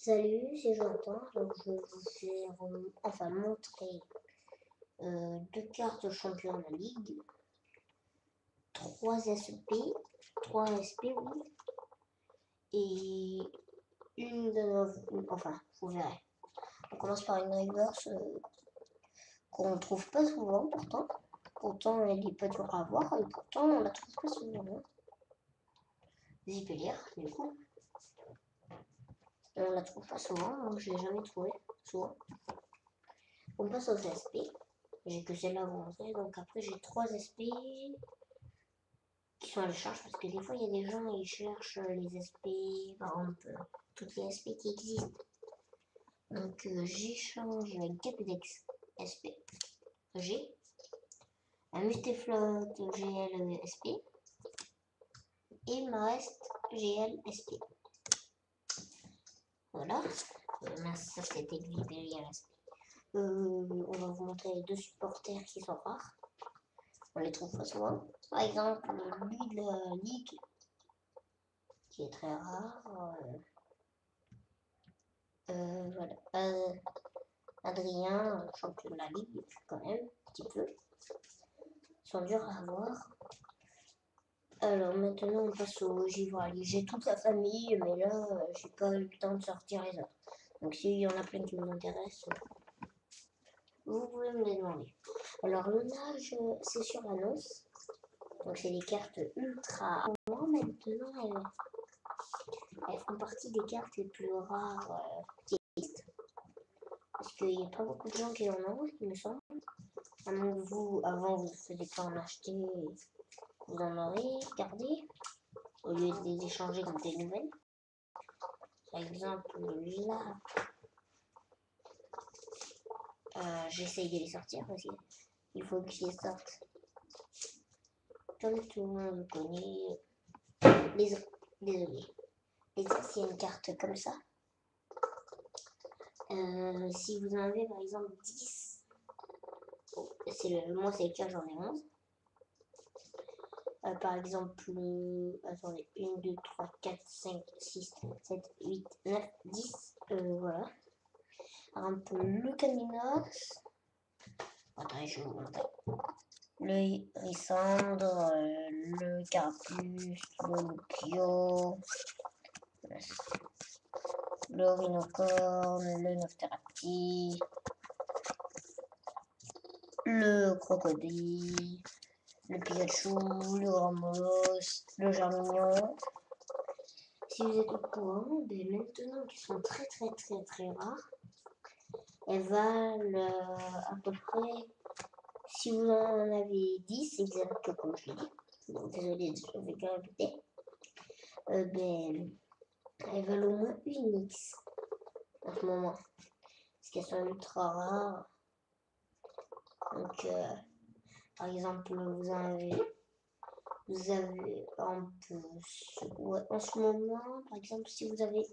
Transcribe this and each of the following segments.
Salut, c'est Jonathan. Donc je vais vous faire montrer deux cartes champion de la ligue, 3 SP, 3 SP oui, et une de vous verrez. On commence par une reverse qu'on ne trouve pas souvent pourtant elle n'est pas dure à voir et pourtant on la trouve pas souvent. Zipelier, du coup. On la trouve pas souvent, donc je l'ai jamais trouvé souvent. On passe aux SP. J'ai que celle-là à vous montrer, donc après j'ai 3 SP qui sont à la charge parce que des fois il y a des gens qui cherchent les SP, par exemple toutes les SP qui existent. Donc j'échange un Capudex SP G, un Mustéflotte GL SP et il me reste GL SP. Voilà, ça c'était le GL SP. On va vous montrer les deux supporters qui sont rares. On les trouve pas souvent. Par exemple, lui de la ligue, qui est très rare. Voilà. Adrien, champion de la ligue, quand même, un petit peu. Ils sont durs à avoir. Alors maintenant, on passe au Givralli. J'ai toute la famille, mais là, j'ai pas eu le temps de sortir les autres. Donc s'il y en a plein qui vous intéressent, vous pouvez me les demander. Alors le nage, c'est sur annonce. Donc c'est des cartes ultra. Maintenant, elles font partie des cartes les plus rares qui existent. Parce qu'il n'y a pas beaucoup de gens qui en ont, il me semble. À moins que vous, avant, vous ne faisiez pas en acheter, vous en aurez gardé, au lieu de les échanger contre des nouvelles. Par exemple, là, j'essaye de les sortir parce qu'il faut que je les sorte. Comme tout le monde connaît, désolé. Les anciennes cartes comme ça. Si vous en avez par exemple 10, moi c'est le cas, j'en ai 11. Par exemple, attendez, 1, 2, 3, 4, 5, 6, 7, 8, 9, 10, voilà. Un peu le Caminos. Attendez, je vais vous montrer. Le Rissandre, le Carapuce, le Lucio, le Rhinocorne, le Nofterati, le Crocodile, le Pikachu, le Ramolos, le Germignon. Si vous êtes au courant, maintenant qu'ils sont très rares, elles valent à peu près, si vous en avez 10, exactement comme je l'ai dit, donc désolé, je vais quand même répéter, elles valent au moins une X en ce moment, parce qu'elles sont ultra rares. Donc, par exemple, vous avez en ce moment, par exemple, si vous avez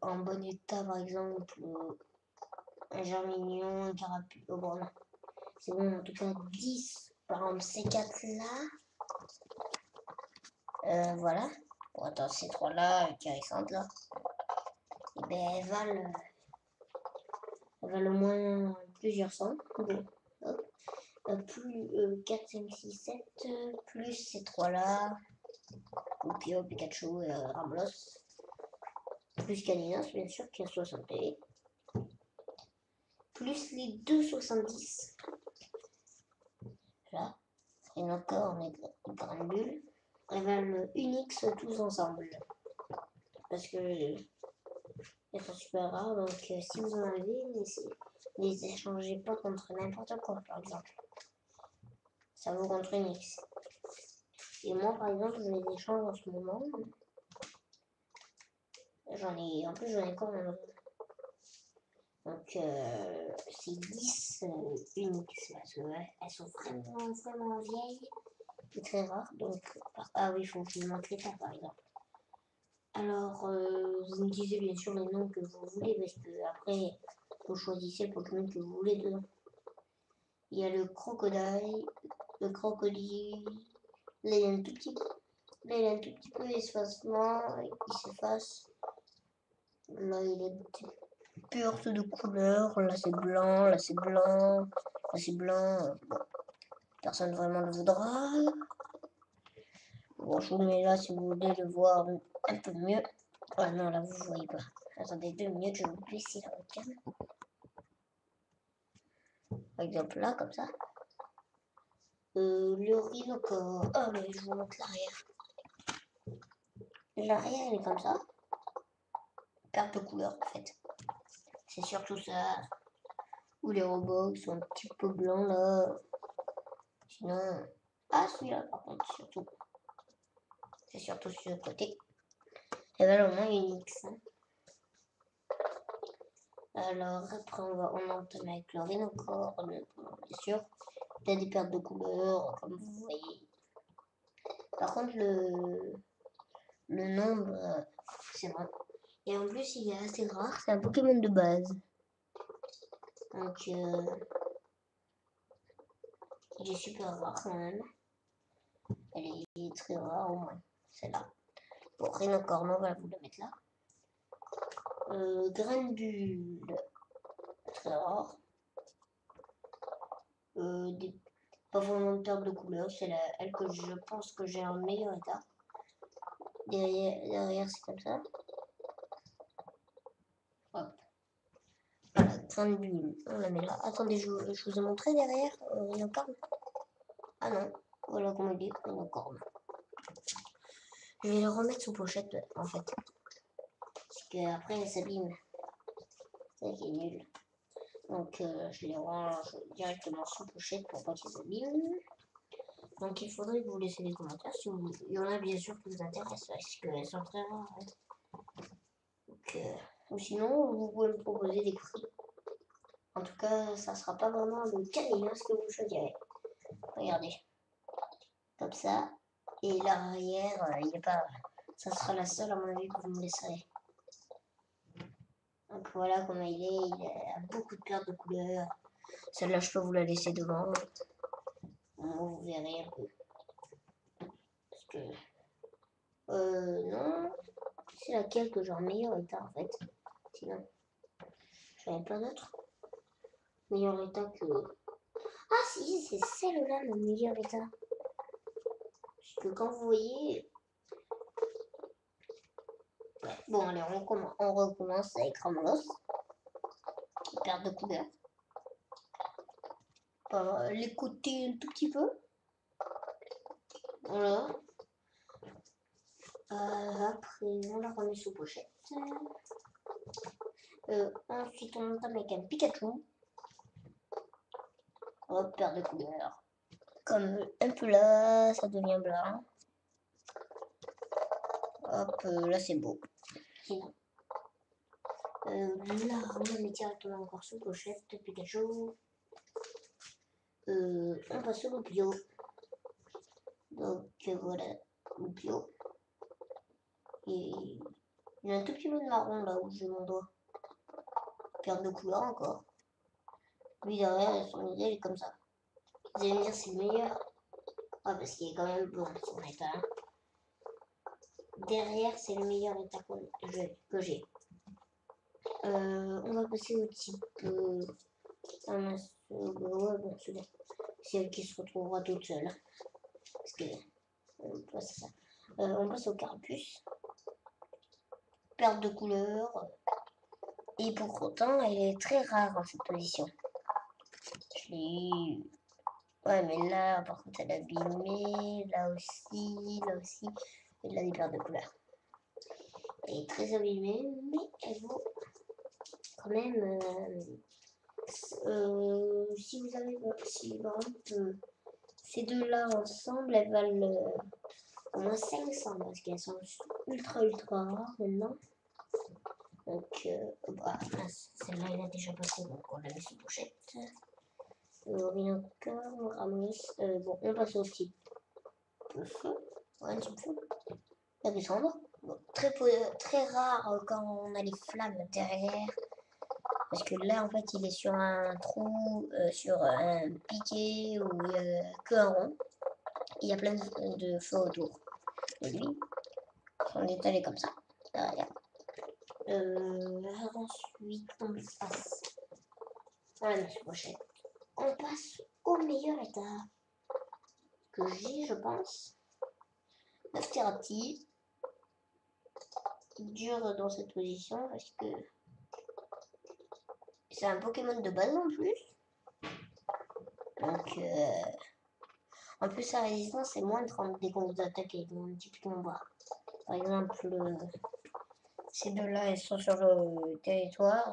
en bon état, par exemple, un Germignon, un Carapuce, oh bon, non. C'est bon, en tout cas 10, par exemple, ces 4-là, voilà. Bon, attends, ces 3-là, qui restent là, et ben, elles valent au moins plusieurs cents. Bon, plus 4, 5, 6, 7, plus ces 3-là, Lucio, Pikachu, Ramlos, plus Caninos, bien sûr, qui a 60 PV, plus les 2,70. Là, et encore, on est grande bulle. Elles valent une X tous ensemble. Parce que elles sont super rares, donc si vous en avez, les échangez pas contre n'importe quoi, par exemple. Ça vaut contre une X. Et moi, par exemple, je les échange en ce moment. En plus, j'en ai quand même. Donc, c'est 10 uniques, parce que elles sont vraiment vieilles et très rares. Donc, ah oui, il faut que je vous montre les cartes, par exemple. Alors, vous me disiez bien sûr les noms que vous voulez, parce que après, vous choisissez le Pokémon que vous voulez dedans. Il y a le crocodile, là il y a un tout petit peu, espacement, il s'efface. Là, il est pur de couleurs. Là, c'est blanc, là, c'est blanc, là, c'est blanc. Bon, personne vraiment le voudra. Bon, je vous le mets là si vous voulez le voir un peu mieux. Ah non, là, vous voyez pas. Attendez 2 minutes, je vais vous baisser la webcam. Par exemple, là, comme ça. Le rhinocorde. Ah, mais je vous montre l'arrière. L'arrière, il est comme ça. Carte de couleur, en fait. C'est surtout ça. Ou les robots qui sont un petit peu blancs, là. Sinon... Ah, celui-là, par contre, surtout. C'est surtout sur le côté. Et ben, au moins, il y a une X. Hein. Alors, après, on entame avec le rhinocorde, bien sûr. Il y a des pertes de couleurs, comme vous voyez. Par contre, le nombre, c'est vrai. Et en plus, il est assez rare. C'est un Pokémon de base. Donc, il est super rare quand même. Elle est très rare au moins. Celle-là. Bon, Rhinocorne, on va vous le mettre là. Granbulle. Très rare. Pas vraiment de perte de couleur. C'est elle que je pense que j'ai en meilleur état. Derrière c'est comme ça. Hop. Voilà, Granbulle. On la met là. Attendez, je vous ai montré derrière Rhinocorne. Ah non. Voilà comment il dit Rhinocorne. Je vais le remettre sous pochette en fait. Parce qu'après elle s'abîme. C'est ça qui est nul. Donc je les range directement sous pochette pour pas qu'ils s'abîment. Donc il faudrait que vous laissez des commentaires si il y en a bien sûr qui vous intéressent parce qu'elles sont très rares. Hein. Donc, ou sinon vous pouvez me proposer des prix. En tout cas ça sera pas vraiment le canin ce que vous choisirez. Regardez. Comme ça. Et l'arrière, il n'y a pas. Ça sera la seule à mon avis que vous me laisserez. Donc voilà comment il a beaucoup de pertes de couleurs. Celle-là, je peux vous la laisser devant. Vous verrez un peu. Parce que... non. C'est laquelle que j'ai en meilleur état, en fait. Sinon, j'en ai pas d'autres. Meilleur état que... Ah si, c'est celle-là, le meilleur état. Parce que quand vous voyez... Ouais. Bon, allez, on recommence avec Ramos. Perte de couleur. Les côtés un tout petit peu. Voilà. Après, on la remet sous pochette. Ensuite, on entame avec un Pikachu. Hop, perte de couleur. Comme un peu là, ça devient blanc. Hop, là c'est beau. Sinon. Là, on la met directement encore sous pochette de Pikachu. On passe au bio. Donc voilà, le bio. Et il y a un tout petit peu de marron là où j'ai mon doigt. Perte de couleur encore. Lui derrière, son idée est comme ça. Vous allez me dire c'est le meilleur. Ah parce qu'il est quand même bon son état. Derrière c'est le meilleur état que j'ai. On va passer au type ouais, bon, c'est bon. C'est elle qui se retrouvera toute seule. Parce que ça. On passe au carapuce. Perte de couleur. Et pour autant, elle est très rare en cette position. Je l'ai eu. Ouais, mais là, par contre, elle est abîmée. Là aussi, là aussi. Et là, des pertes de couleur. Elle est très abîmée, mais elle vaut quand même. Si vous avez. Si par exemple, ces deux-là ensemble, elles valent au moins 500 parce qu'elles sont ultra rares maintenant. Donc, bah, celle-là, elle a déjà passé, donc on la met sous pochette. Rhinocorne, Ramos. Bon, on passe au type feu. Ouais, un type feu. La descendre. Bon, très rare quand on a les flammes derrière. Parce que là, en fait, il est sur un trou, sur un piquet où il n'y a qu'un rond. Il y a plein de feu autour. Et lui, son état est comme ça. Derrière. Ensuite, on passe à la mission prochaine. On passe au meilleur état que j'ai, je pense. Nofterati dure dans cette position parce que c'est un Pokémon de base en plus. Donc, en plus, sa résistance est moins de 30 dès qu'on vous attaque avec un type combat. Par exemple, ces deux-là, ils sont sur le territoire.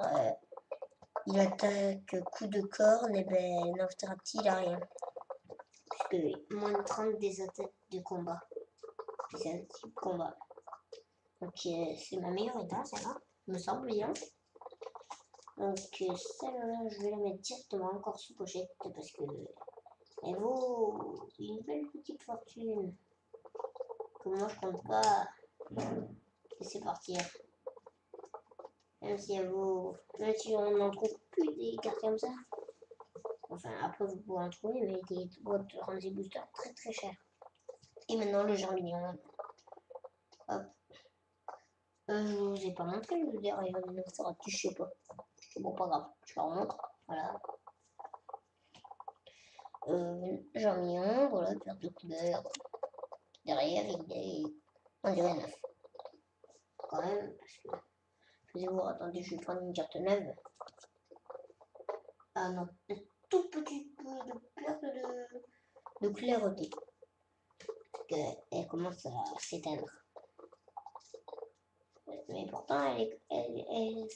Il attaque coup de corne, et ben Nofterati, il a rien. Puisque moins de 30 des attaques de combat. C'est un type combat. Donc, c'est ma meilleure état, celle-là, me semble bien. Donc, celle-là, je vais la mettre directement encore sous pochette parce que elle vaut une belle petite fortune que moi je compte pas laisser partir. Même si elle vaut, même si on n'en trouve plus des cartes comme ça. Enfin, après vous pouvez en trouver, mais des boîtes de Ramsey Booster très très chères. Et maintenant le Germignon. Hop. Je vous ai pas montré le derrière le Nofterati, je sais pas. Bon, pas grave, je leur montre. Voilà. Germignon, voilà, perte de couleur. Derrière, il est. On dirait 9. Quand même, parce que. Excusez-vous, attendez, je vais prendre une carte neuve. Ah non, un tout petit peu de perte de clarté. Parce qu'elle commence à s'éteindre. Mais pourtant,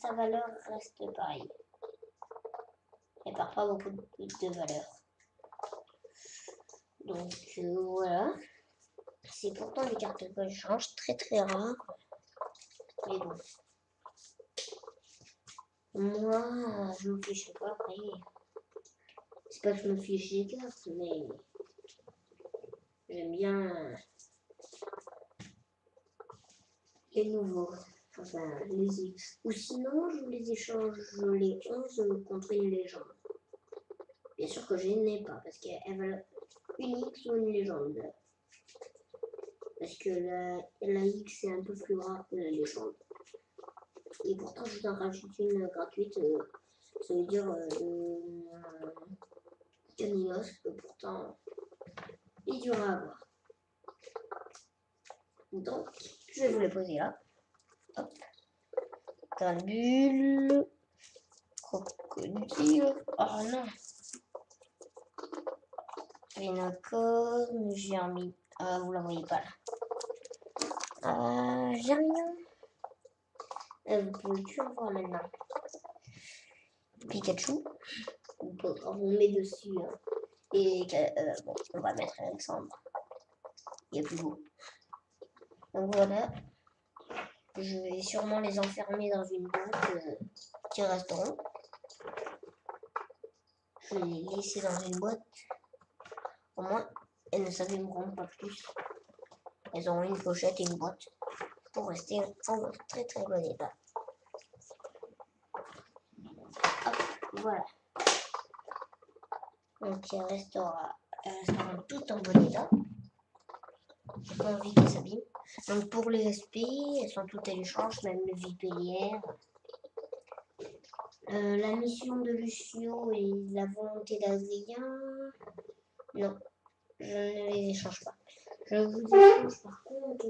sa valeur reste pareille. Elle perd pas beaucoup de valeur. Donc voilà. C'est pourtant des cartes que je change très très rares. Mais bon. Moi, je me fiche pas après. C'est pas que je me fiche des cartes, mais j'aime bien les nouveaux. Enfin, les X. Ou sinon, je les échange les 11 contre une légende. Bien sûr que je n'ai pas, parce qu'elles veulent une X ou une légende. Parce que la X est un peu plus rare que la légende. Et pourtant, je t'en rajoute une gratuite. Ça veut dire Caninos, que pourtant, il est dur à avoir. Donc, je vais vous les poser là. Hop. Bulle. Crocodile. Oh non. Phénacone, Germi. Ah, vous la voyez pas là. Germignon. Vous pouvez plus en voir maintenant. Pikachu. On met dessus. Hein. Et bon, on va mettre Alexandre. Il est plus beau. Donc voilà. Je vais sûrement les enfermer dans une boîte qui resteront. Je vais les laisser dans une boîte. Au moins, elles ne s'abîmeront pas plus. Elles auront une pochette et une boîte pour rester en très très bon état. Hop, voilà. Donc elles resteront toutes en bon état. J'ai pas envie qu'elles s'abîment. Donc pour les SP, elles sont toutes télécharges, même le Vipellière. La mission de Lucio et la volonté d'Adrien, non, je ne les échange pas. Je vous échange par contre,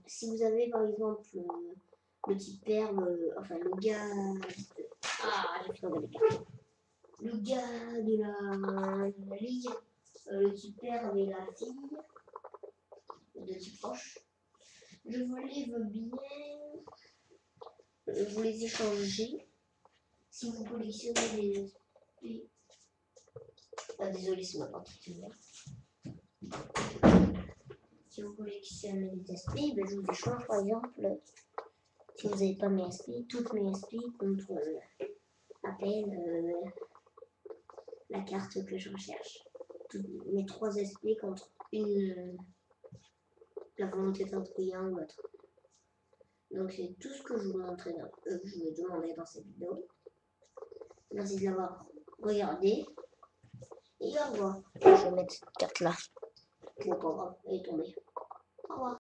si vous avez par exemple le type herbe, enfin le gars, j'ai fait tomber les cartes. Le gars de la ligue, le type herbe et la fille, de type proche, je vous les veux bien. Vous les échanger si vous collectionnez les SP. Désolé, c'est ma partie. Si vous collectionnez les SP, ben je vous échange par exemple, si vous n'avez pas mes SP, toutes mes SP contre à peine la carte que je recherche. Toutes mes 3 SP contre la volonté d'Adrien ou autre. Donc c'est tout ce que je vous montrais je vous ai demandé dans cette vidéo. Merci de l'avoir regardé. Et au revoir. Je vais mettre cette carte là. Bon, pas grave, elle est tombée. Au revoir.